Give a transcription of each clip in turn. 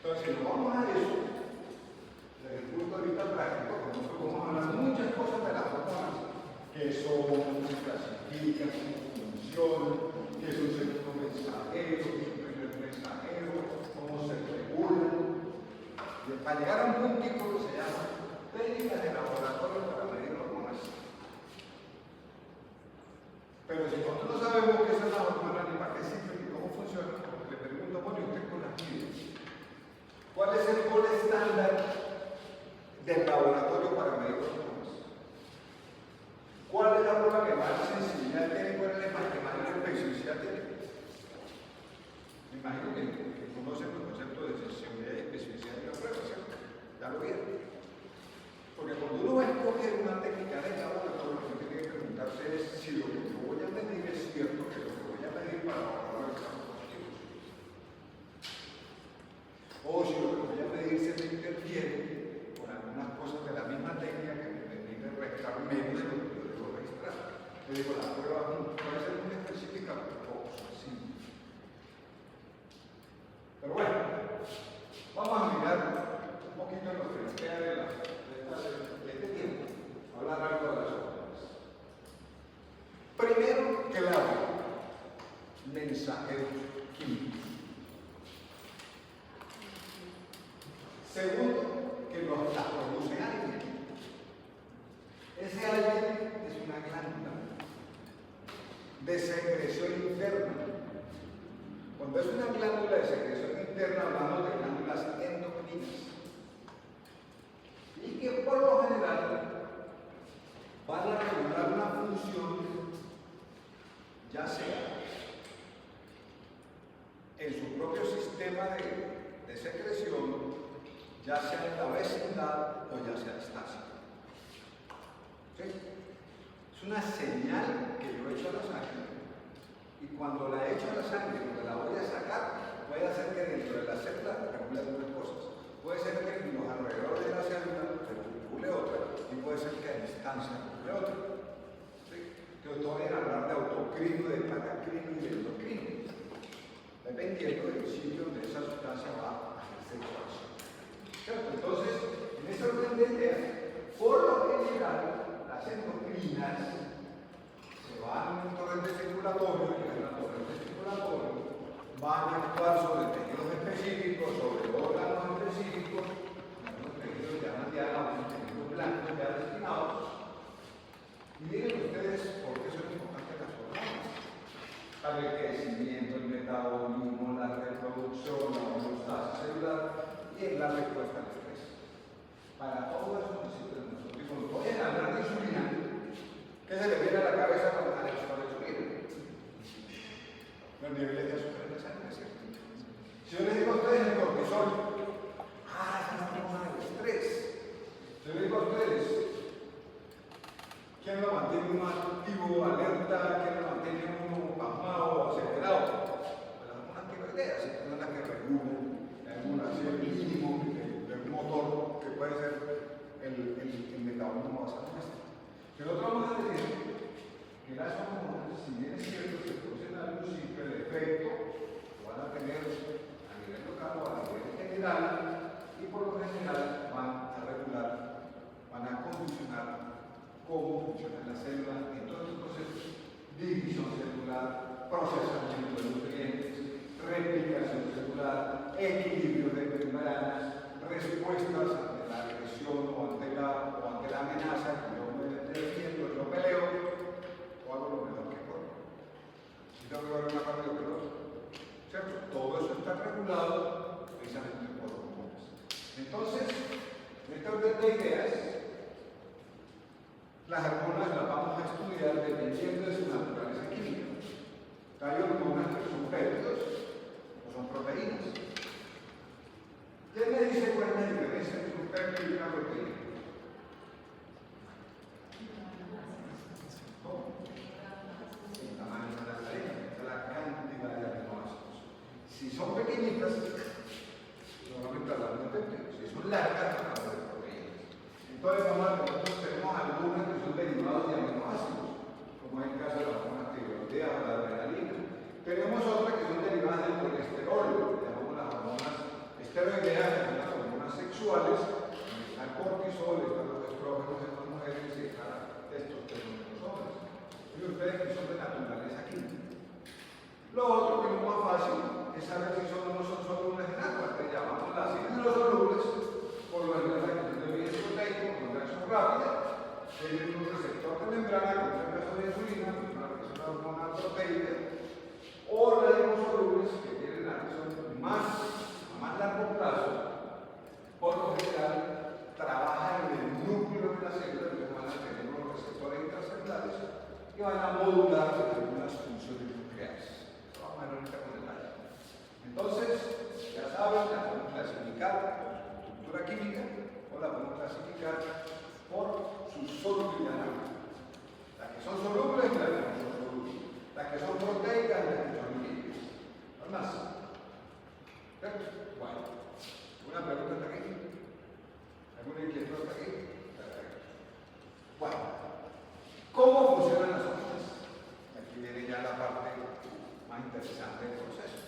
Entonces, si nos vamos a eso, desde el punto de vista práctico, como nosotros vamos a hablar muchas cosas de las hormonas, que son, cómo se clasifican, cómo funcionan, qué es un segundo mensajero, qué es un primer mensajero, cómo se regulan. Para llegar a un puntico que se llama técnicas de laboratorio para medir hormonas. Pero si nosotros no sabemos qué son las hormonas ni para qué sirven ni cómo funcionan, porque le pregunto, bueno, ¿y usted con las mide? ¿Cuál es el gol estándar del laboratorio para medir hormonas? ¿Cuál es la prueba que más sensibilidad tiene? ¿Cuál es la que más especificidad tiene? Me imagino que conocen el concepto de sensibilidad y especificidad de la prueba, ¿cierto? Ya lo vieron. Porque cuando uno va a escoger una técnica de laboratorio, lo que tiene que preguntarse es si lo que yo voy a medir es cierto, que lo que voy a medir para evaluar los casos positivos. O si lo que voy a medir se me interfiere con algunas cosas de la misma técnica que me permite registrar menos de lo que yo debo registrar. Yo digo, la prueba puede ser muy específica, pero sí. Pero bueno, vamos a mirar un poquito en lo que nos queda de este tiempo, hablar algo de las hormonas. Primero, clave, mensajeros químicos. Segundo, que las produce alguien. Ese alguien es una glándula de secreción interna. Cuando es una glándula de secreción interna, hablamos de glándulas endocrinas. Y que por lo general van a regular una función, ya sea en su propio sistema de secreción, ya sea en la vecindad o ya sea estática. ¿Sí? Es una señal que yo echo a la sangre. Y cuando la echo a la sangre, cuando la voy a sacar, puede hacer que dentro de la célula regule algunas cosas. Puede ser que en los alrededores de la célula regule otra, y puede ser que a distancia regule otra. ¿Sí? Entonces, todavía hablar de autocrino, de paracrino y de endocrino, dependiendo del sitio donde esa sustancia va a ejercer su acción. ¿Cierto? Entonces, en ese orden de ideas, por lo general, las endocrinas se van a un torrente circulatorio, llegan al torrente circulatorio, van a actuar sobre tejidos específicos, sobre órganos específicos, algunos tejidos llaman ya unos tejidos blancos ya destinados. Y miren ustedes por qué son importantes las hormonas. Para el crecimiento, el metabolismo, la reproducción, la homeostasis celular y en la respuesta al estrés. Para todo eso necesitan nosotros. Y cuando voy a hablar de insulina, ¿qué se le viene a la cabeza cuando están hechos para la insulina? Los niveles de azúcar en la sangre, ¿cierto? Si yo les digo a ustedes el cortisol, es una hormona del estrés. Si yo les digo a ustedes, ¿quién lo mantiene uno activo, alerta? ¿Quién lo mantiene uno pasmado, acelerado? Pues las hormonas tiroideas, son las que regulan el mínimo de un motor que puede ser el metabolismo basal nuestro. Pero nosotros vamos a decir que las hormonas, si bien es cierto que producen algo simple, el efecto lo van a tener a nivel local o a nivel general, y por lo general van a regular, van a condicionar cómo funciona la célula en todos estos procesos: división celular, procesamiento de nutrientes, replicación celular, equilibrio de membranas, respuestas ante la agresión o ante la amenaza que yo me defiendo, yo peleo, o hago lo mejor que puedo. Si tengo que ver una parte de lo peor, ¿cierto? Todo eso está regulado precisamente por hormonas. Entonces, en este orden de ideas, las hormonas las vamos a estudiar dependiendo de su naturaleza química. Hay hormonas que son péptidos o son proteínas. ¿Quién me dice cuál es la diferencia entre un péptido y una proteína? No. El tamaño de la cadena, la cantidad de aminoácidos. Si son pequeñitas, normalmente hablamos de péptidos. Si son largas, hablamos de proteínas. Entonces, nosotros tenemos algunas que son derivados de aminoácidos, como es el caso de la hormona tiroidea o la adrenalina. Tenemos otras que son derivadas del colesterol, llamamos las hormonas esteroideas es saber si son o no son solubles en agua. Le llamamos las hidrosolubles, por lo general la que tiene bien proteico, con reacción rápida, tienen un receptor de membrana con receptor de insulina, que es una hormona proteica, o las liposolubles que tienen acción a más largo plazo, por lo general trabajan en el núcleo de la célula, que van a tener unos receptores intracelulares que van a modular algunas funciones nucleares. Vamos a ver ahorita con detalle. Entonces, ya saben, la podemos clasificar por su estructura química o la podemos clasificar por su solubilidad. Las que son solubles y las que no son solubles. Las que son proteicas y las que son líquidas. ¿No más? Bueno, ¿una pregunta hasta aquí? ¿Alguna inquietud hasta aquí? Perfecto. Bueno, ¿cómo funcionan las hormonas? Aquí viene ya la parte más interesante del proceso.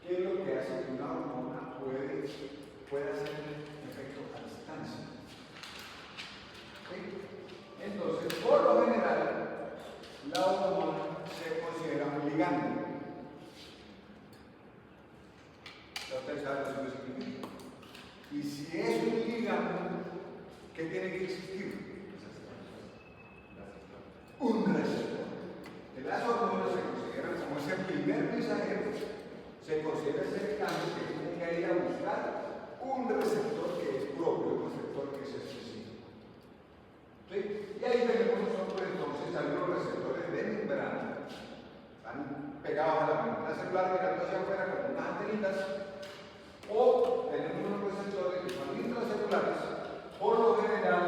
¿Qué es lo que hace que una hormona pueda hacer un efecto a distancia? ¿Sí? Entonces, por lo general, la hormona se considera un ligando. Ya ustedes saben lo que significa. Y si es un ligando, ¿qué tiene que existir? Un receptor. Las hormonas se consideran como ese primer mensajero, se considera ese cambio que tiene que ir a buscar un receptor que es propio, un receptor que es específico. ¿Sí? Y ahí tenemos nosotros entonces algunos receptores de membrana, están pegados a la membrana celular, mirando hacia afuera como unas antenitas, o tenemos unos receptores que son intracelulares, por lo general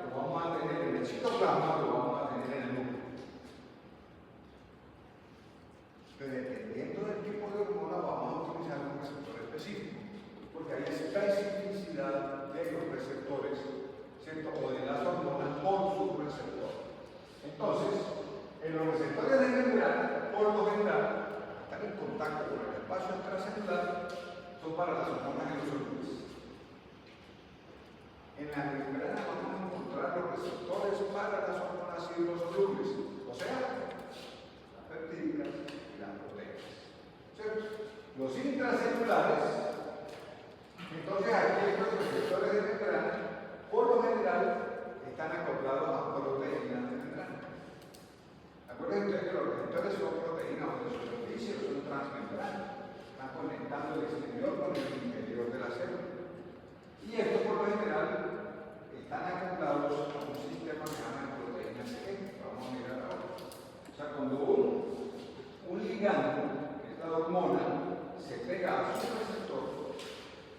lo vamos a tener en el citoplasma, lo vamos a tener en el núcleo. Dependiendo del tipo de hormona vamos a utilizar un receptor específico, porque hay especificidad de los receptores, ¿cierto? O de las hormonas por su receptor. Entonces, en los receptores de membrana, por lo general, están en contacto con el espacio extracelular, son para las hormonas hidrosolubles. En la membrana vamos a encontrar los receptores para las hormonas hidrosolubles, o sea, las peptídicas y las proteínas. ¿Cierto? Los intracelulares, entonces aquí estos receptores de membrana, por lo general, están acoplados a proteínas de membrana. Acuérdense ustedes que los receptores son proteínas o de superficie, son transmembranas. Están conectando el exterior con el interior de la célula. Y estos, por lo general, están acoplados a un sistema que se llama proteínas G. Vamos a mirar ahora. O sea, cuando un ligando, que es la hormona, se pega a su receptor,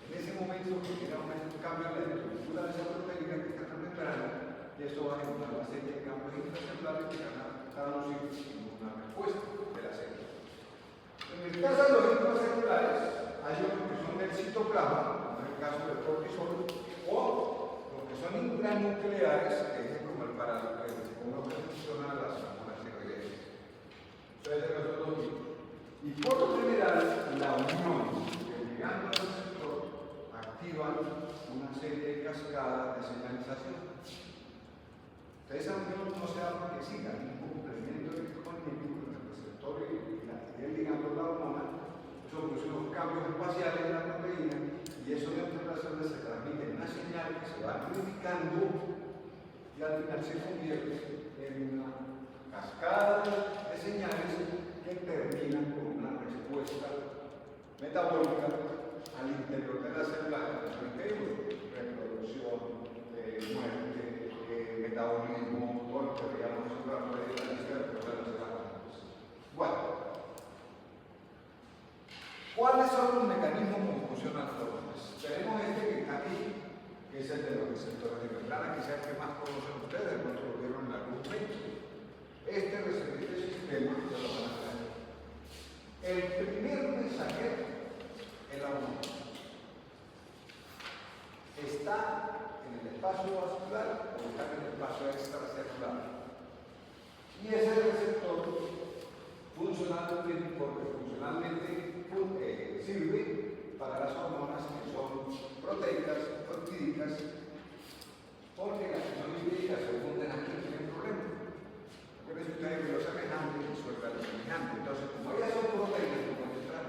en ese momento genera un cambio en la estructura de esa proteína que está en la membrana, y eso va a generar una serie de cambios intracelulares que van a traducir en una respuesta de la célula. En el caso de los intracelulares, hay unos que son del citoplasma, como en el caso del cortisol, o los que son intranucleares, que es como el paranuclear, como lo que funcionan las hormonas tiroideas. Entonces, los dos tipos. Y por lo general, la unión del ligando al receptor activa una serie de cascadas de señalización. Esa unión no se da porque siga un complemento electrónico entre el receptor y el ligando de la hormona. Eso produce unos cambios espaciales en la proteína y eso dentro de la célula se transmite en una señal que se va amplificando y al final se convierte en una cascada de señales que terminan con una respuesta metabólica al interior de la célula, reproducción, muerte, metabolismo, todo lo que veíamos en la lista de problemas de la célula. Bueno, ¿cuáles son los mecanismos como funcionan las hormonas? Tenemos este que está aquí, que es el de los receptores de membrana, que es el que más conocen ustedes, porque lo vieron en algún momento. Este sistema se lo van a ver. El primer mensajero es la hormona. Está en el espacio vascular o está en el espacio extracelular. Y ese receptor funcionalmente sirve para las hormonas que son proteicas, peptídicas, porque las que son lipídicas se funden aquí, no tienen problema. Acuérdense ustedes que lo semejante suelta lo semejante. Entonces, como ellas son proteínas, no pueden entrar.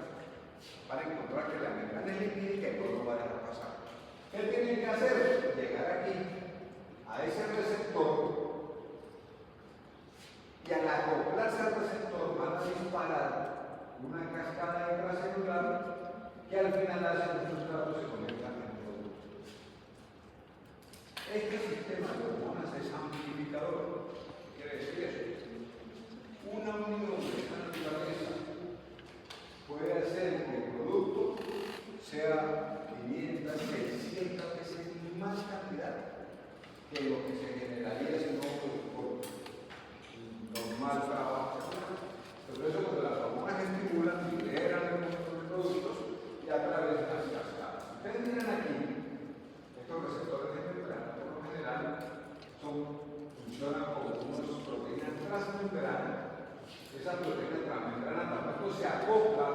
que le pide que no lo vaya a pasar. ¿Qué tienen que hacer? Llegar aquí, a ese receptor, y al acoplarse al receptor van a disparar una cascada intracelular que al final hace que los sustratos se conviertan en productos. Este sistema de hormonas es amplificador. ¿Qué quiere decir eso? Una unión de esta naturaleza puede hacer que el producto sea 500, 600 veces más cantidad que lo que se generaría si no por normal trabajo. Por eso cuando las hormonas estimulan, liberan los productos y a través de las cascadas. Ustedes miran aquí, estos receptores de membrana, por lo general, funcionan como unas proteínas transmembranas. Esas proteínas transmembranas tampoco se acopla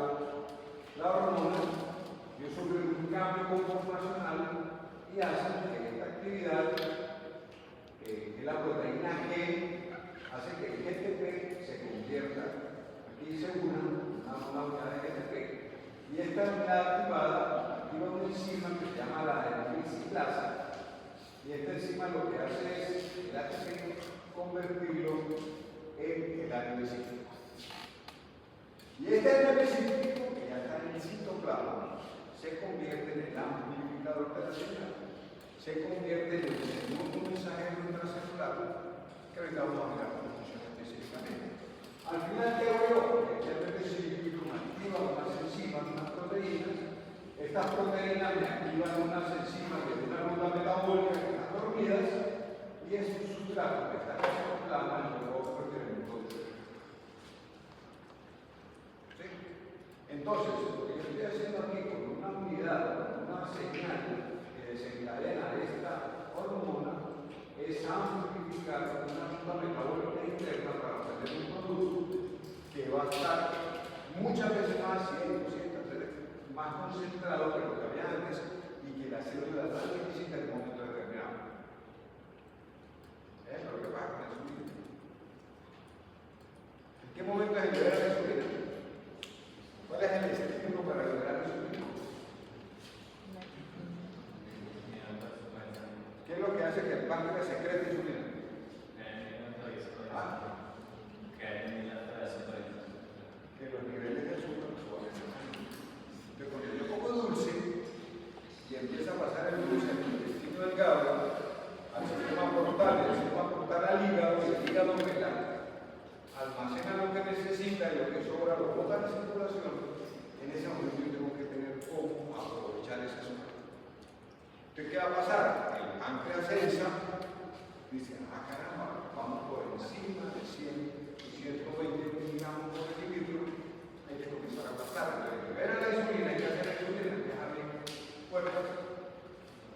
la hormona y sufre un cambio conformacional y hacen que esta actividad, que la proteína G, hace que el GTP se convierta, aquí se una unidad de GTP, y esta unidad activada activa una enzima que se llama la adenosina, y esta enzima lo que hace es el ATP convertirlo en el ATP cíclico. Y este ATP cíclico, que ya está en el citoplasma, se convierte en el amplificador de la señal, se convierte en el segundo mensajero intracelular, que ahorita vamos a mirar cómo funciona específicamente. Al final de hoy, el ATP cíclico activa unas enzimas, unas proteínas. Estas proteínas me activan unas enzimas de una ruta metabólica que están dormidas, y es un sustrato que está en el citoplasma y lo puedo convertir en un producto. ¿Sí? Entonces, lo que yo estoy haciendo aquí con una unidad, una señal que desencadena esta hormona, es amplificar una ruta metabólica interna para obtener un producto que va a estar muchas veces más, 100, 200 veces más concentrado que lo que había antes y que la célula no necesita en un momento determinado. Eso es lo que pasa con la insulina. ¿En qué momento se libera la insulina? ¿Cuál es el estímulo para liberar la insulina? ¿Qué es lo que hace que el páncreas secrete insulina? Que los niveles de azúcar suben. Entonces, cuando yo como dulce y empieza a pasar el dulce en el intestino delgado al sistema portal, y el sistema portal al hígado, y el hígado almacena lo que necesita y lo que sobra lo bota en circulación, en ese momento yo tengo que tener cómo aprovechar ese azúcar. Entonces, ¿qué va a pasar? El páncreas sensa, dice, caramba, vamos por encima de 100 y 120 miligramos por decilitro, hay que comenzar a pasar. Entonces, libera la insulina, hay que hacer la insulina, dejarle fuerza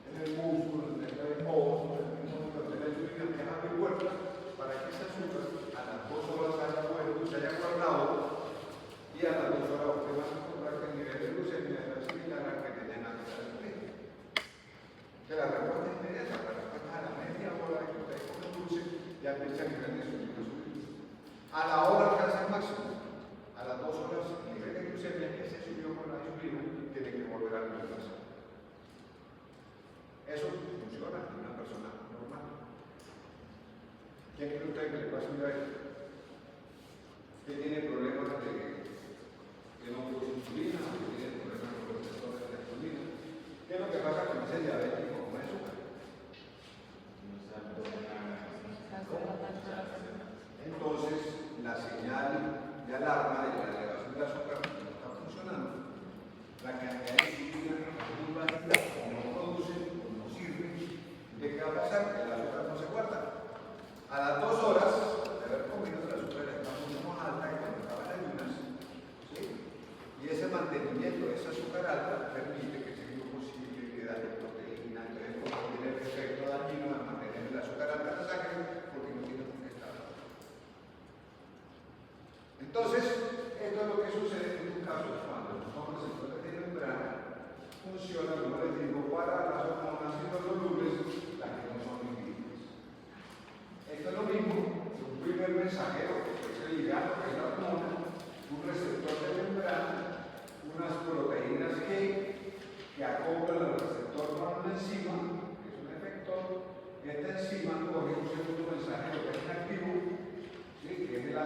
en el músculo, en el ojo, en el músculo de la insulina, dejarle fuerza para que ese azúcar a las 2 horas se haya guardado y a las 2 horas usted va a encontrar que el nivel de glucemia es similar al que tenía antes de la insulina. Que la respuesta es inmediata, la respuesta es a la media hora que usted come dulce, ya empieza a nivel de insulina subir. A la hora alcanza el máximo. A las 2 horas el nivel de glucemia que se subió con la insulina tiene que volver a alimentarse. Eso funciona en una persona normal. ¿Quién cree usted que le pasa un diabetes? ¿Que tiene problemas que no produce insulina? ¿O que tiene problemas con los receptores de la insulina? ¿Qué es lo que pasa con ese diabético con azúcar? Entonces, la señal de alarma de la elevación de azúcar no está funcionando. La cantidad de insulina es muy bajita, no produce, no sirve. ¿De qué va a pasar? Que el azúcar no se guarda. A las 2 horas de haber comido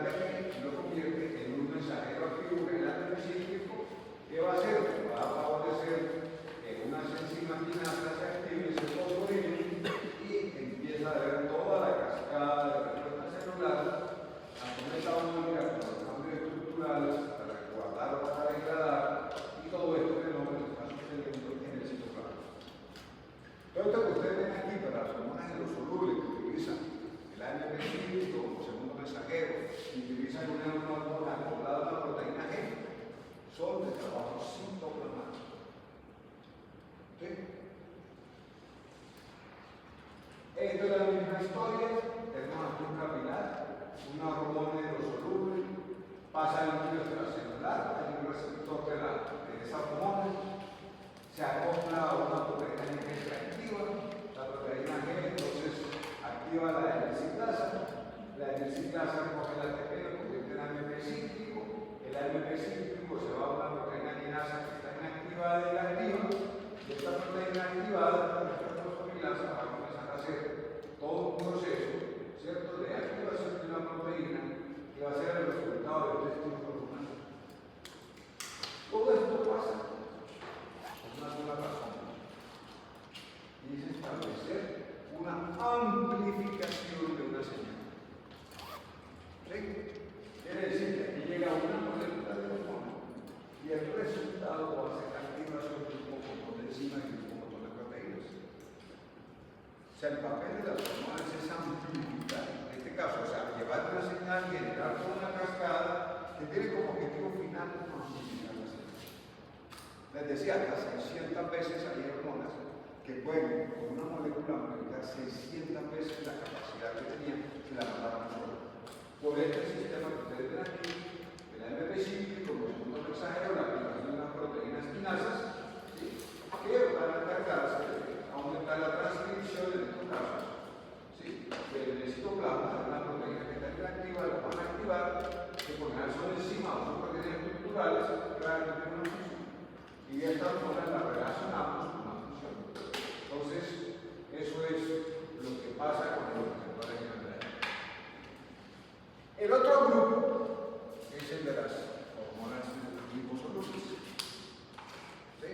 aquí y lo convierte en un mensajero activo que es el ADN cíclico. ¿Qué va a hacer? Va a favorecer que unas enzimas quinasas se activen, se fosforilen y empieza a ver toda la cascada de respuesta celular a poner esta armónica con los cambios estructurales para guardar o para degradar, y todo este fenómeno está sucediendo en el citoplasma. Todo esto que ustedes ven aquí para las hormonas hidrosolubles que utilizan el AMP cíclico como segundo mensajero y utilizan una hormona acoplada a una proteína G, son de trabajo citoplasmático. ¿Sí? Esto es la misma historia. Tenemos aquí un capilar, una hormona hidrosoluble, pasa al núcleo extracelular, hay un receptor de esa hormona, se acopla a una proteína G que se activa, la proteína G entonces activa la helicitasa coge el ATP, lo convierte en AMP cíclico, el AMP cíclico se va a una proteína quinasa que está inactivada y la activa, y esta proteína activada, la fosforilasa, va a comenzar a hacer todo un proceso, ¿cierto?, de activación de una proteína que va a ser el resultado de este estímulo humano. Todo esto pasa por una sola razón, y es establecer una amplificación de una señal. ¿Sí? Quiere decir que aquí llega una molécula de hormona y el resultado va a ser activación de un montón de enzimas y un montón de proteínas. O sea, el papel de las hormonas es amplificar, en este caso, o sea, llevar una señal, generar toda una cascada que tiene como objetivo final amplificar la señal. Les decía, hasta 600 veces hay hormonas que pueden, con una molécula, amplificar 600 veces la capacidad que tenían si la mandaban sola. Por este sistema que ustedes ven aquí, el AMP cíclico como segundo mensajero, la aplicación de las proteínas quinasas, ¿sí?, que van a encargarse de aumentar la transcripción en estos casos, ¿sí?, del citoplasma de una proteína que está inactiva, la van a activar, que por general son enzimas o son proteínas estructurales, claramente tienen una función, y de esta forma la relacionamos con una función. Entonces, eso es lo que pasa con los receptores de membrana. El otro grupo es el de las hormonas liposolubles. ¿Sí?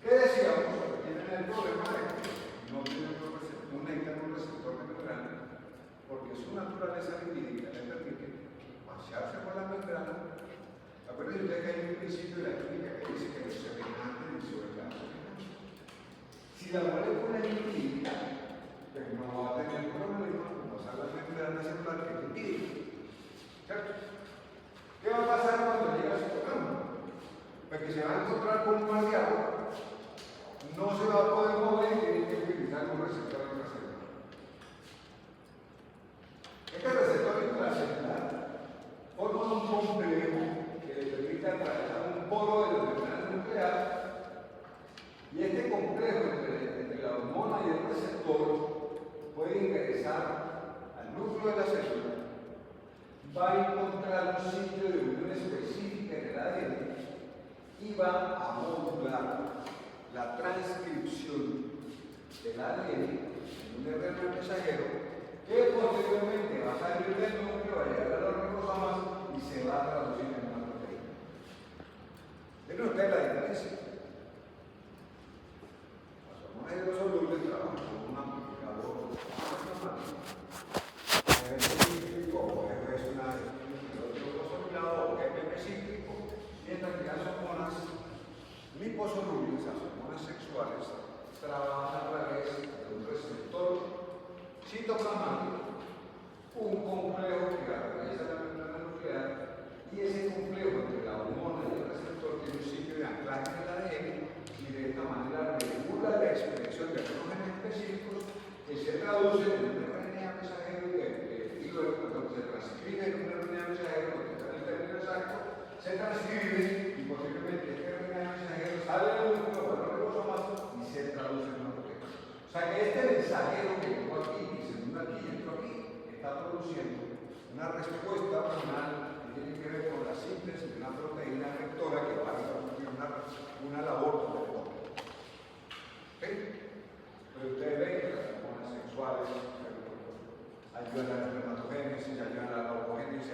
¿Qué decíamos? Que tienen el problema de que no tienen un receptor de membrana, porque su naturaleza lipídica les permite pasearse por la membrana. Acuérdense ustedes que hay un principio de la química que dice que los semejantes disuelven a los semejantes. Si la molécula es lipídica, pues no va a tener problema con pasar la membrana celular que es lipídica. ¿Cierto? ¿Qué va a pasar cuando llega a su citoplasma? Pues que se va a encontrar con un mar de agua, no se va a poder mover y tiene que utilizar un receptor intracelular. Este receptor intracelular forma un complejo que le permite atravesar un poro de la membrana nuclear, y este complejo entre la hormona y el receptor puede ingresar al núcleo de la célula, va a encontrar un sitio de unión específica en el ADN y va a modular la transcripción del ADN en un RNA mensajero que posteriormente va a salir del núcleo, va a llegar a los ribosomas y se va a traducir en una proteína. ¿Ven ustedes la diferencia? Las hormonas hidrosolubles trabajan con un amplificador plasmático. Es una hidrosolulado o AMP cíclico, mientras que las hormonas liposolubles, las hormonas sexuales, trabajan a través de un receptor citoplasmático, un complejo que atraviesa la membrana nuclear, y ese complejo entre la hormona y el receptor tiene un sitio de anclaje en el ADN, y de esta manera regula la expresión de algunos genes específicos que se traducen en un RNA mensajero y luego cuando se transcribe en un RNA mensajero, porque está en el término exacto, se transcribe y posiblemente este RNA mensajero sale del núcleo, va a los ribosomas y se traduce en una proteína. O sea que este mensajero que llegó aquí, y se une aquí y entró aquí, está produciendo una respuesta hormonal que tiene que ver con la síntesis de una proteína vectora que va a producir una labor protectora. ¿Sí? Pero ustedes ven que las hormonas sexuales ayudan a la espermatogénesis, ayudan a la orgogénesis,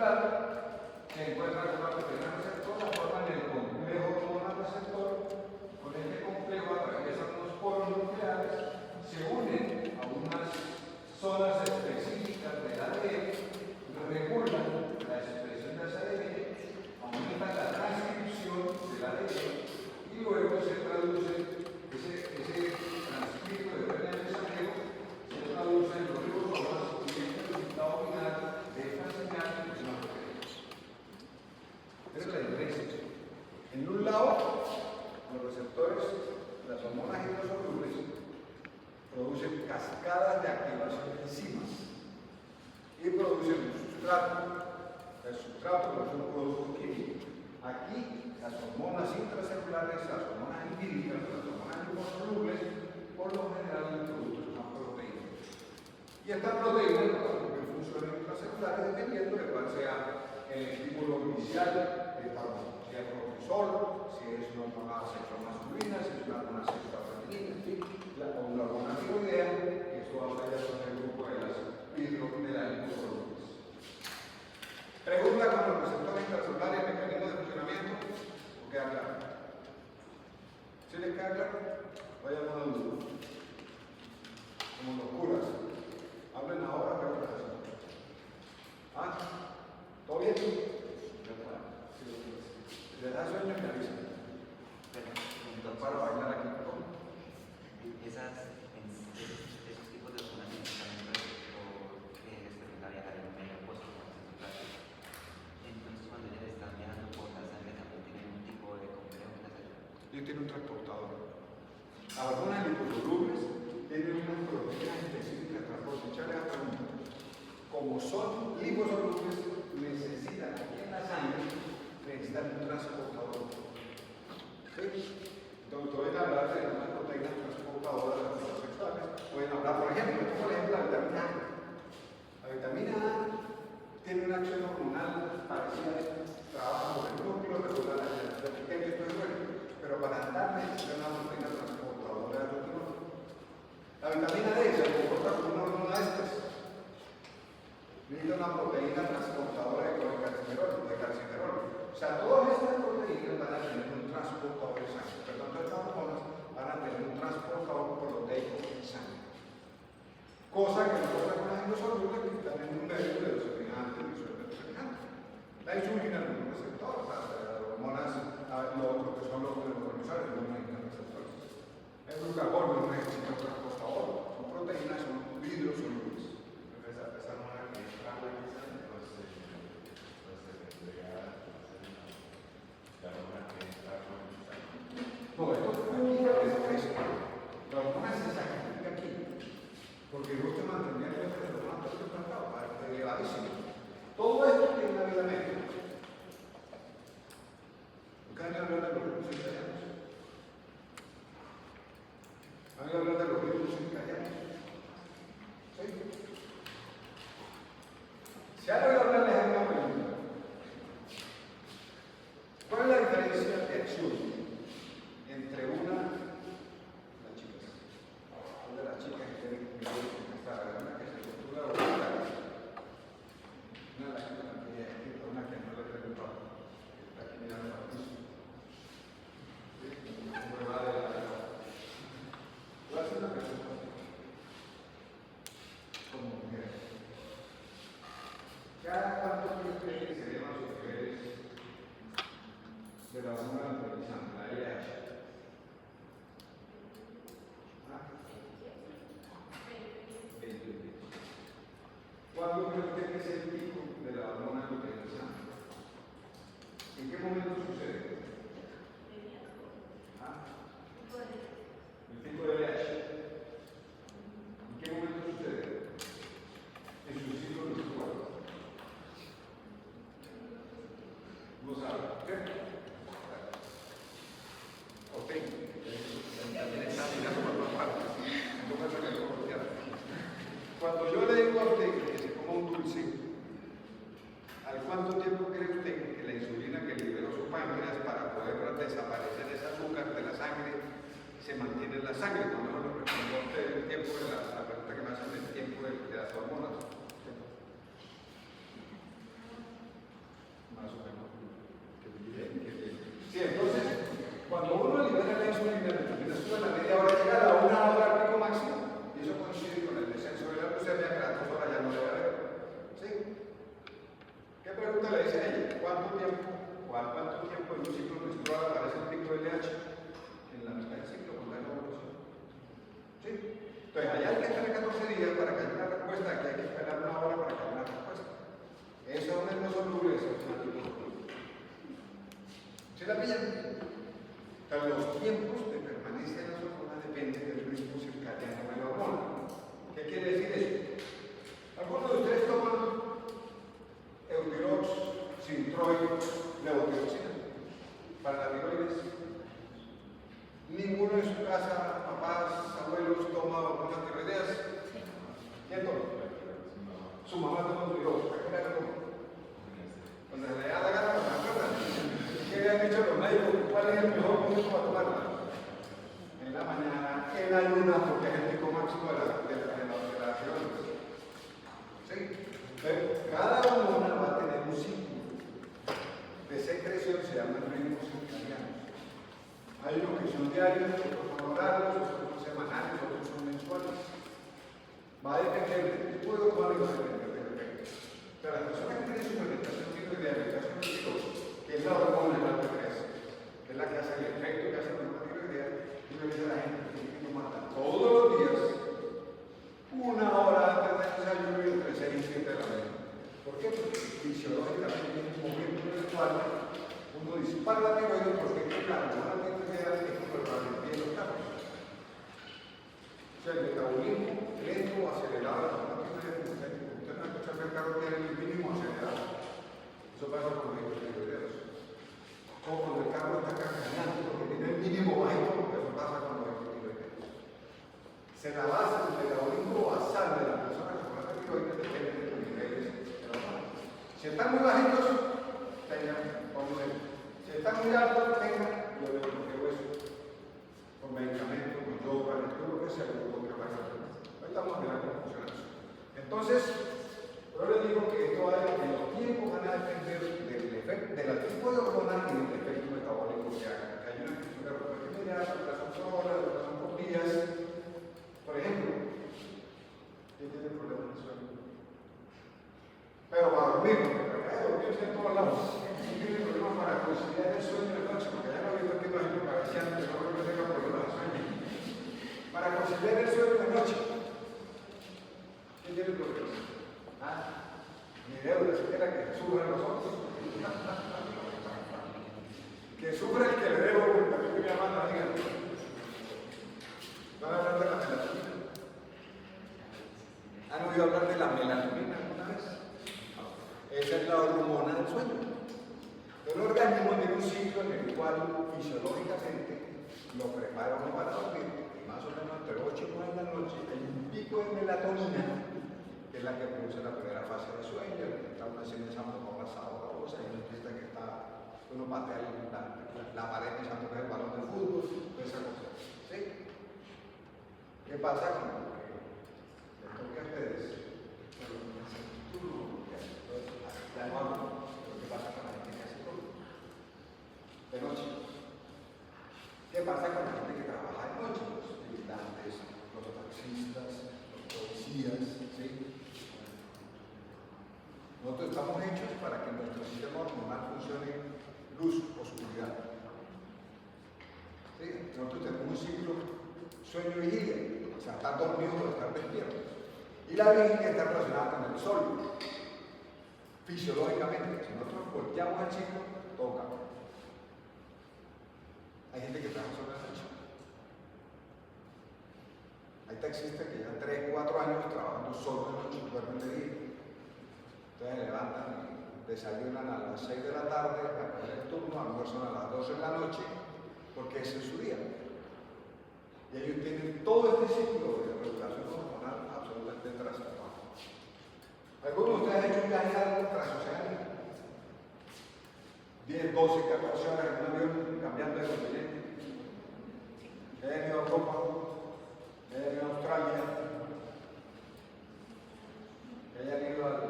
intracelular se encuentra con una proteína receptora, forman el complejo hormonal-receptor. Con este complejo atraviesan unos poros nucleares, se unen a unas zonas específicas del ADN, regulan la expresión de ese ADN, aumentan la transcripción del ADN y luego se traduce ese transcrito de ADN mensajero, se traduce en los ribosomas y el resultado final de esta señal es una proteína. Esa es la diferencia. En un lado, los receptores, las hormonas hidrosolubles, producen cascadas de activación de enzimas y producen un sustrato. El sustrato es un producto químico. Aquí, las hormonas intracelulares, las hormonas lipídicas, las hormonas liposolubles, por lo general producen una proteína. Y esta proteína tiene funciones intracelulares dependiendo de cuál sea el estímulo inicial de esta hormona. Si es cortisol, si es una hormona sexual masculina, si es una hormona sexual femenina, en fin, o una hormona tiroidea, que eso ahora ya son el grupo de las liposolubles. Pregunta con los receptores intracelulares, mecanismo de funcionamiento, ¿o queda claro? ¿Sí les queda claro? Vaya a una duda. Como locuras. Hablen ahora, pero para eso. ¿Ah? ¿Todo bien? Si les da sueño, me avisan. Para bailar aquí, ¿no? Esos tipos de funcionamiento también les permite viajar en un medio opuesto con el celular. Entonces, cuando ellas están viajando por la sangre, también tienen un tipo de complejo en la célula. Ellos tienen un transportador. Las hormonas liposolubles tienen unas proteínas específicas de transporte. Echarle a pregunta. Como son liposolubles, necesitan aquí en la sangre, necesitan un transportador. ¿Sí? Entonces, pueden hablar de unas proteínas transportadoras de las células sexuales. Pueden hablar, por ejemplo, la vitamina A. La vitamina A tiene una acción hormonal parecida a esta. Trabaja por el núcleo, regular la pequeño esto es bueno, pero para andar necesita una proteína transportadora de retinol. La vitamina D se comporta como una hormona de estas. Necesita una proteína transportadora de calciferol. O sea, todas estas proteínas van a tener un transportador de sangre. Perdón, todas estas hormonas van a tener un transportador proteico en sangre. Cosa que no pasa con las hidrosolubles que están en un medio de los refrigerantes y disuelven los refrigerantes. La insulina no es un receptor, las hormonas, lo otro que son los neurotransmisores, no necesitan receptores. El glucagón no necesita un transportador, son proteínas, son hidrosolubles. Esa hormona que es agua y sangre, no, esto es la hormona se sacrifica aquí, porque el gusto de mantenimiento de la hormona está implantado para que esté elevadísimo. Todo esto tiene una vida media. ¿Nunca han hablado de los ritmos circadianos? ¿Han oído hablar de los ritmos circadianos? ¿Sí? Si han oído hablar, les hago una pregunta. ¿Cuál es la diferencia de acción entre las chicas? Una de las chicas que tienen que estar, una que se postula o una de las que una que no le preguntó, está aquí mirando al piso. ¿Cómo va de la verdad? Voy a hacer una pregunta. Como mujer. ¿Cada cuánto tiempo creen que se llevan sus mujeres de la hormona anticonceptiva, la LH? ¿Cuándo cree usted que es el pico de la hormona luteinizante? ¿En qué momento sucede? El pico de LH. ¿En qué momento sucede? En su ciclo menstrual. No sabe. ¿Qué? Ok. También está mirando por todas partes. No pasa que lo voltear. Cuando yo le digo a usted que se coma un dulce, ¿al cuánto tiempo cree usted que la insulina que liberó su páncreas para poder desaparecer ese azúcar de la sangre se mantiene en la sangre? Cuando no lo responde a usted el tiempo de la pregunta que me hacen, el tiempo de las hormonas. pregunta le dice a ella, ¿cuánto tiempo en un ciclo menstrual aparece el pico LH? En la mitad del ciclo, con la ovulación. ¿Sí? Entonces, allá hay que esperar 14 días para que haya una respuesta, aquí hay que esperar una hora para que haya una respuesta. Eso es un endosoluble, eso es un anticonceptivo. ¿Se la pillan? Entonces, los tiempos de permanencia de las hormonas dependen del ritmo circadiano de la hormona. ¿Qué quiere decir eso? Algunos de ustedes toman Eutirox, Sintroid, levotiroxina para la tiroides. Ninguno en su casa, papás, abuelos, toma hormonas tiroideas. ¿Quién toma? Su mamá toma Eutirox. ¿Para qué la toma? Cuando se le da la gana, no se acuerdan. ¿Qué le han dicho los médicos? ¿Cuál es el mejor momento para tomarla? En la mañana, en ayunas, porque es el pico máximo de la tiroides. ¿Sí? Pero cada hormona va a tener un ciclo de secreción, se llaman ritmos circadianos. Hay unos que son diarios, otros son horarios, otros son semanales, otros son mensuales. Va a depender del tipo de hormona y va a depender del efecto. Pero las personas que tienen suplementación tiroidea, que es la hormona la que crece, que es la que hace el efecto que hace la hormona tiroidea, y me dice la gente que tiene que tomarla todos los días, una hora antes del desayuno y entre 6 y 7 de la mañana. ¿Por qué? Porque fisiológicamente en un momento en el cual uno dispara la tiroides porque claro, la tiroidea es como el ralentí de los carros. O sea, el metabolismo lento o acelerado de la tiroides, usted no escucha que el carro tiene el mínimo acelerado. Eso pasa con los hipotiroideos. O cuando el carro está cargando porque tiene el mínimo bajito, porque eso pasa con los hipotiroideos. Se la basa el metabolismo basal de la persona con la tiroides depende de los niveles de la hormona. Si están muy bajitos, tengan hormonas. Si están muy altos, tengan lo de hueso, con medicamentos, con yoga, todo lo que sea, con trabajo. Ahorita vamos a ver cómo funciona eso. Entonces, yo les digo que esto va a que los tiempos van a depender del efecto, del tipo de hormona y del efecto metabólico que haga. Que hay una que es una recuperación inmediata, otras son horas, otras son por días. Por ejemplo, ¿quién tiene problemas de sueño? Pero para dormir, porque hay dormirse en todos lados. ¿Quién tiene problemas para conciliar el sueño de noche? Porque ya no he visto aquí una gente cabeceando, que no creo que tenga problemas de sueño. Para conciliar el sueño de noche. ¿Quién tiene problemas? Ni deuda, siquiera que sufran los otros. Que sufra el que le debo, porque a mí me llaman, digan. ¿Van a hablar de la melatonina? ¿Han oído hablar de la melatonina alguna vez? Esa es la hormona del sueño. El organismo tiene un ciclo en el cual fisiológicamente lo prepara uno para dormir, y más o menos entre 8 y 9 de la noche hay un pico de melatonina, que es la que produce la primera fase del sueño, que está una señal un poco pasado, o sea, hay una fiesta que está, uno patea la pared echando el balón de fútbol, toda esa cosa. ¿Sí? ¿Qué pasa con les toca a ustedes? Ya no hablo, pero ¿qué pasa con la gente que hace todo? De noche. ¿Qué pasa con la gente que trabaja de noche? Los vigilantes, los taxistas, los policías, ¿sí? Nosotros estamos hechos para que nuestro sistema hormonal funcione luz, oscuridad. ¿Sí? Nosotros tenemos un ciclo sueño-vigilia, o sea, estar dormidos o estar despiertos. Y la vigilia está relacionada con el sol. Fisiológicamente, si nosotros volteamos al ciclo, todo cambia. Hay gente que trabaja sobre la noche. Hay taxistas que llevan 3, 4 años trabajando solo de noche, duermen de día. Entonces levantan y desayunan a las 6 de la tarde para coger el turno, almuerzan a las 12 de la noche, porque ese es su día. Y ellos tienen todo este ciclo de regulación hormonal absolutamente trastornado. ¿Alguno de ustedes ha hecho un viaje largo transoceánico? 10, 12, 14 horas en un avión cambiando de continente. He venido a Europa, he venido a Australia, he ido al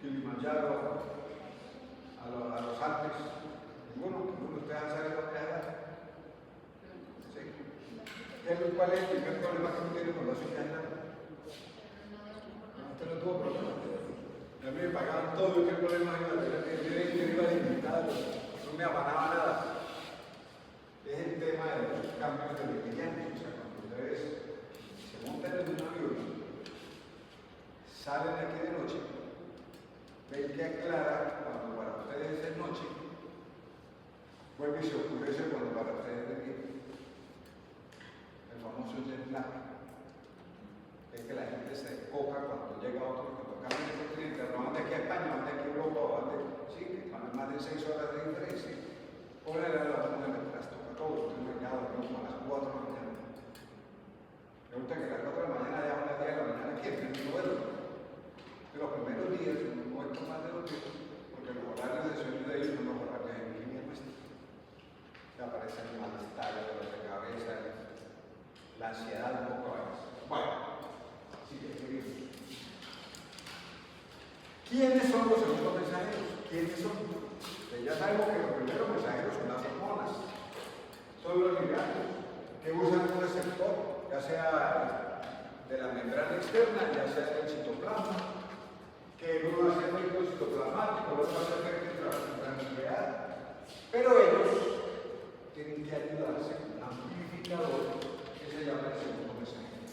Kilimanjaro, a los Alpes. ¿Ninguno de ustedes han salido a viajar? Sí. ¿Cuál es el primer problema que uno tiene cuando hace un viaje largo? Usted no tuvo problema. A mí me pagaban todo, ¿qué problema me afanaba nada. Es el tema de los cambios de meridianos. O sea, cuando ustedes se montan en un avión, salen aquí de noche, ven que aclara cuando para ustedes es noche, vuelve y se oscurece cuando para ustedes es de día. El famoso jet lag. Es que la gente se descoja cuando llega a otro, cuando cambian de continente, no van de aquí a España, van de aquí a Europa, van de, sí, que van más de 6 horas de diferencia. Ahora era la una de las toca todo, entonces ya dormimos a las 4 de la mañana. Resulta que a las 4 de la mañana ya son las 10 de la mañana aquí, en el vuelo. De los primeros días, un momento más de dormir, porque los horarios de sueño de ellos son los horarios de línea nuestra. Le aparecen malestar, dolor de cabeza, la ansiedad un poco a veces. Bueno, sigue, seguimos. ¿Quiénes son los segundos mensajeros? ¿Quiénes son? Ya sabemos que los primeros mensajeros son las hormonas, son los ligandos que usan un receptor, ya sea de la membrana externa, ya sea del citoplasma, que uno hace efecto citoplasmático, el otro hace efecto intranuclear, pero ellos tienen que ayudarse con un amplificador que se llama el segundo mensajero.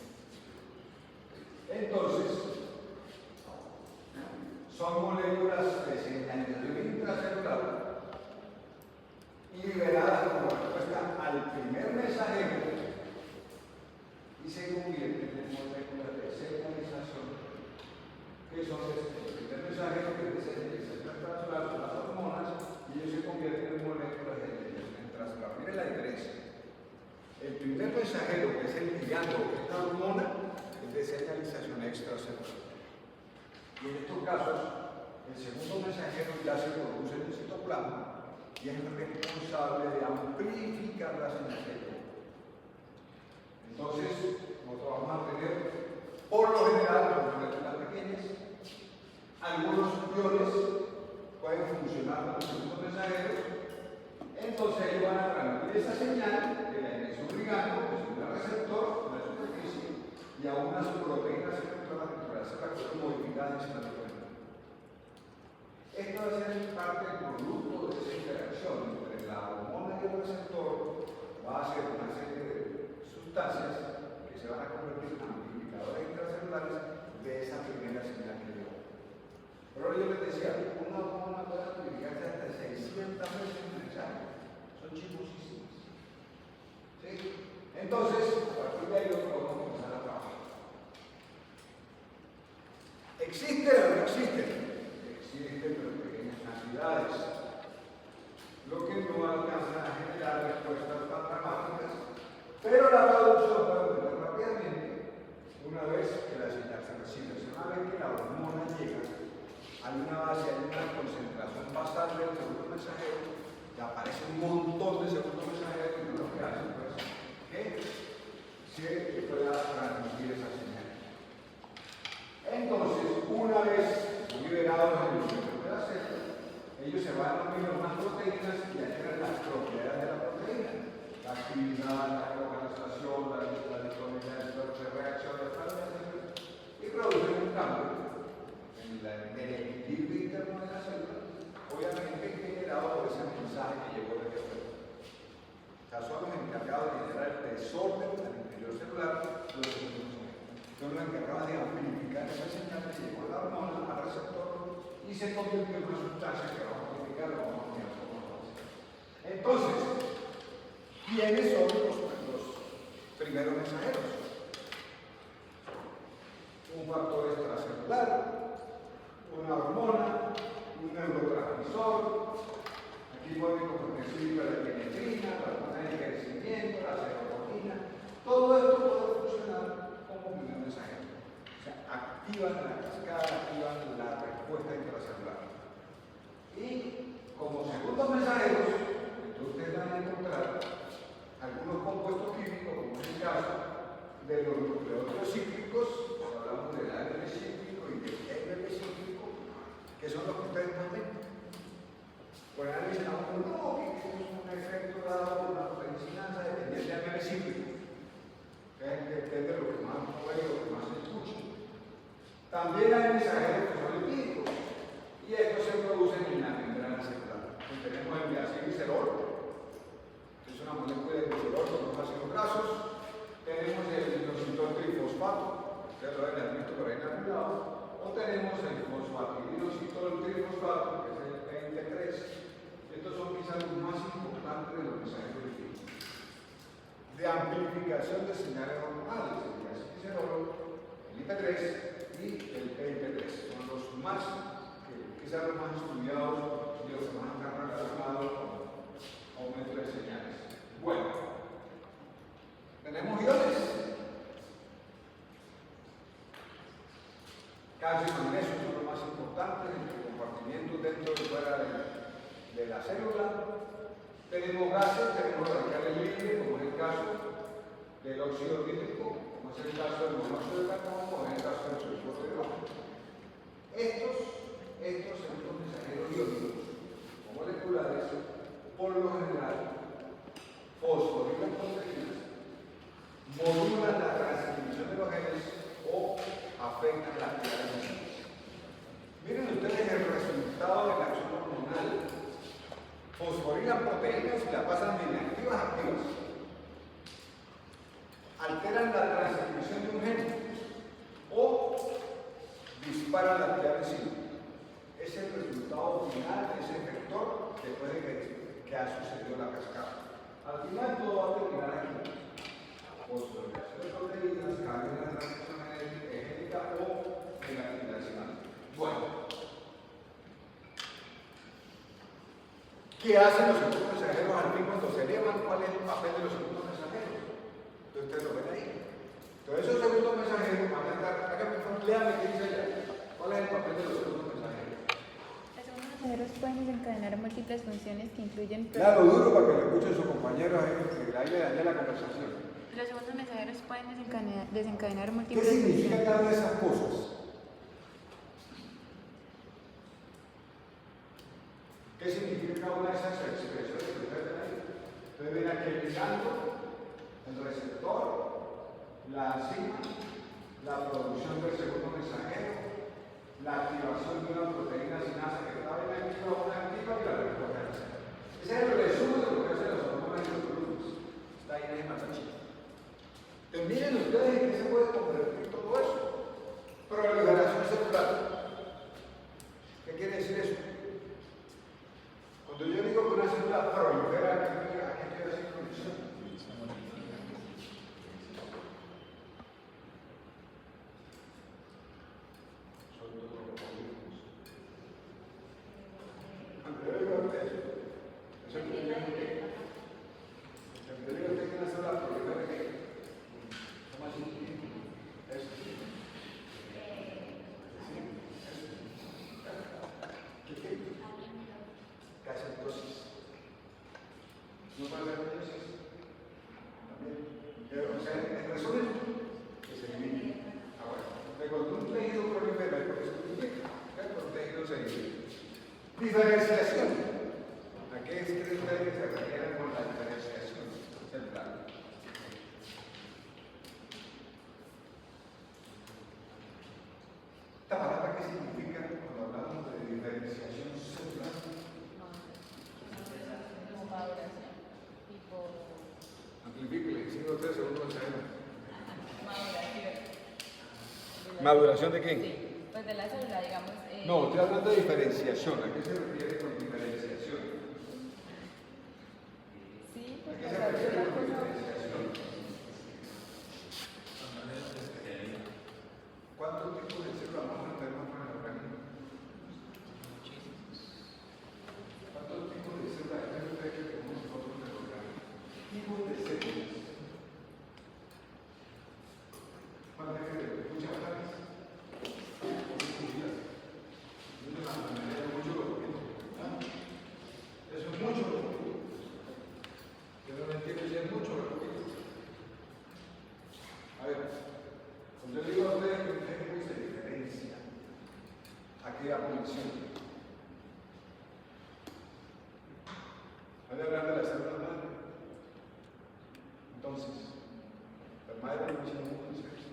Entonces, son moléculas de señalización intracelular y liberadas como respuesta al primer mensajero y se convierten en moléculas de señalización, que son el primer mensajero que es de señalización intracelular, son las hormonas, y ellos se convierten en moléculas de señalización intracelular. Miren la diferencia. El primer mensajero, que es el ligando, que es la hormona, es de señalización extracelular. Y en estos casos, el segundo mensajero ya se produce en el citoplasma y es el responsable de amplificar la señal. Entonces, nosotros vamos a tener, por lo general, las moléculas pequeñas, algunos iones pueden funcionar como segundos mensajeros, entonces ellos van a transmitir esa señal de la dirección ligando, que es un receptor de la superficie, y a unas proteínas estructurales modificadas instantánea. Esto va a ser parte del producto de esa interacción entre la hormona y el receptor, va a ser una serie de sustancias que se van a convertir en amplificadores intracelulares de esa primera señal que dio. Pero yo les decía, una hormona puede amplificarse hasta 600 veces en el mensaje. Son chistosísimas. ¿Sí? Entonces, a partir de ahí nosotros vamos a comenzar a trabajar. ¿Existen o no existen? Existen, pero en pequeñas cantidades. Lo que no alcanza a generar respuestas tan dramáticas, pero la producción puede aumentar rápidamente una vez que la señal se recibe. Una vez que la hormona llega, hay una base, hay una concentración basal del segundo mensajero, que aparece un montón de segundos mensajeros y lo que hacen pues que se pueda transmitir esa señal. Entonces, una vez liberados en el interior de la célula, ellos se van a unir a unas proteínas y alteran las propiedades de la proteína. La actividad, la localización, la disponibilidad de reacciones, y producen un cambio en el equilibrio interno de la célula, obviamente generado por ese mensaje que llegó desde afuera. O sea, son los encargados de generar el desorden al interior celular de los segundos. Son los encargados de amplificar esa señal que llegó a la hormona, al receptor, y se convirtió en una sustancia que vamos a amplificar, lo vamos a mirar cómo lo hace. Entonces, ¿quiénes son los primeros mensajeros? Un factor extracelular, una hormona, un neurotransmisor, aquí podemos decir la epinefrina, la hormona de crecimiento, la serotonina, todo esto puede funcionar como primer mensajero. O sea, activan la cascada, activan la respuesta intracelular. Y como segundos mensajeros, entonces ustedes van a encontrar algunos compuestos químicos, como es el caso de los nucleótidos cíclicos, hablamos del ARN cíclico y del NP cíclico, que son los que ustedes más ven. Por ahí dicen a uno, no, que es un efecto dado por una proteína dependiente del ARN cíclico, que es de lo que más oye, lo que más se escucha. También hay mensajeros que son lipídicos, y estos se producen en la membrana celular. Pues tenemos el diacilglicerol, que es una molécula de glicerol con dos ácidos grasos. Tenemos el inositol trifosfato, ustedes lo ven visto por ahí en algún lado. O tenemos el fosfatidilositol trifosfato, que es el 23. Estos son quizás los más importantes de los mensajeros de fibra. De amplificación de señales hormonales, el diacilglicerol, el IP3 y el PIP3. Son los más, quizás los más estudiados y los que más están relacionados con aumento de señales. Bueno, tenemos iones. Calcio y magnesio son los más importantes en el compartimiento dentro y fuera de la célula. Tenemos gases, tenemos radicales libres, como es el caso del óxido nítrico, como es el caso del monóxido de carbono, como es el caso del sulfuro de hidrógeno. Estos son los mensajeros iónicos o moleculares, por lo general, fosforilan proteínas, modulan la transcripción de los genes o afectan la actividad de los genes. Miren ustedes el resultado de la acción hormonal. Fosforilan proteínas y la pasan de inactivas a activas. Alteran la transcripción de un gen o disparan la actividad de enzima. Es el resultado final de ese efector después de que ha sucedido la cascada. Al final todo va a terminar aquí. Fosforilación de proteínas, cambio en la transcripción genética o en la actividad enzimática. Bueno. ¿Qué hacen los segundos mensajeros al fin cuando se elevan? ¿Cuál es el papel de los segundos mensajeros? Entonces ustedes lo ven ahí. Entonces esos segundos mensajeros van a estar, léame qué dice allá. ¿Cuál es el papel de los segundos mensajeros? Los segundos mensajeros pueden desencadenar múltiples funciones que incluyen... Claro, duro para que lo escuchen sus compañeros que ahí le dañé la conversación. Los segundos mensajeros pueden desencadenar ¿Qué múltiples significa funciones. cada una de esas cosas? ¿Qué significa cada una de esas expresiones que ustedes ven ahí? Ustedes ven aquí el ligando, el receptor, la enzima, la producción del segundo mensajero, la activación de una proteína sinasa que está bien activa o inactiva y la recuperación. Ese es el resumen de lo que hacen los hormonas y los productos. Está ahí en el matachico. Entonces miren ustedes en qué se puede convertir todo eso. Proliferación celular. ¿Qué quiere decir eso? Cuando yo digo que una célula prolifera, ¿a qué quiere decir con eso? Son todos los polígonos. Aunque yo digo eso, eso quiere decir que yo digo que una célula prolifera, ¿qué? ¿Cómo así? Eso. Casetosis. ¿No puede haber meiosis? También. O sea, en resumen, que se divide. Ahora, cuando un tejido prolifera es porque se multiplica. El tejido se divide. Diferenciación. ¿A qué creen ustedes que se refieren con la diferenciación celular? ¿Esta palabra qué significa cuando hablamos de diferenciación celular? Maduración, tipo... Amplifíquele, 5 o 3 segundos mensajero. Maduración. ¿Maduración de quién? Sí, pues de la célula, digamos... No, estoy hablando de diferenciación. ¿A qué se refiere con diferenciación? Sí, ¿A pues... qué se refiere con diferenciación? ¿Cuántos tipos de células vamos a tener en el organismo? ¿Cuántos tipos de células tenemos nosotros en el organismo? Tipos de células. ¿Cuántas creen? Muchas gracias. Eso es mucho lo que yo no entiendo si es mucho lo que a ver, cuando yo digo a ustedes que un tejido se diferencia, aquí da conexión. Voy a hablar de la célula madre. Entonces, la madre no tiene ningún sexo.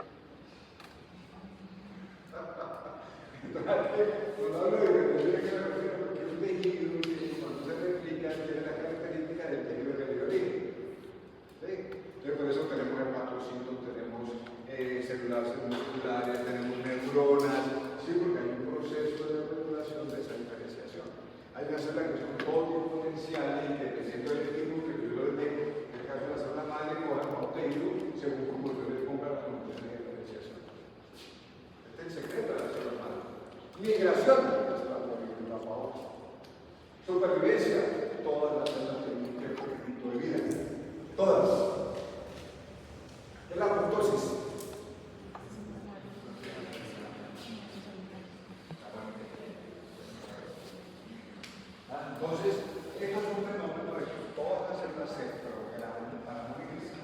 Cuando hablo de diferencia, quiero decir que un tejido, cuando se ve tiene la característica del tejido de origen. ¿Sí? Entonces, por eso tenemos hepatocitos, tenemos células musculares, tenemos neuronas, ¿sí? Porque hay un proceso de regulación de esa diferenciación. Hay una célula que son todo exponenciales y que dependiendo del estímulo que yo les dé, en el caso de la célula madre, cojan un tejido según como yo les ponga la función de diferenciación. Este es el secreto de la célula madre. Migración, supervivencia, todas las células tienen un conflicto de vida. Todas. Es la apoptosis. Entonces, esto es un fenómeno de que todas las células se programan para morirse.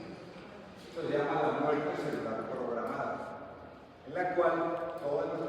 Esto se llama la muerte celular programada, en la cual todas las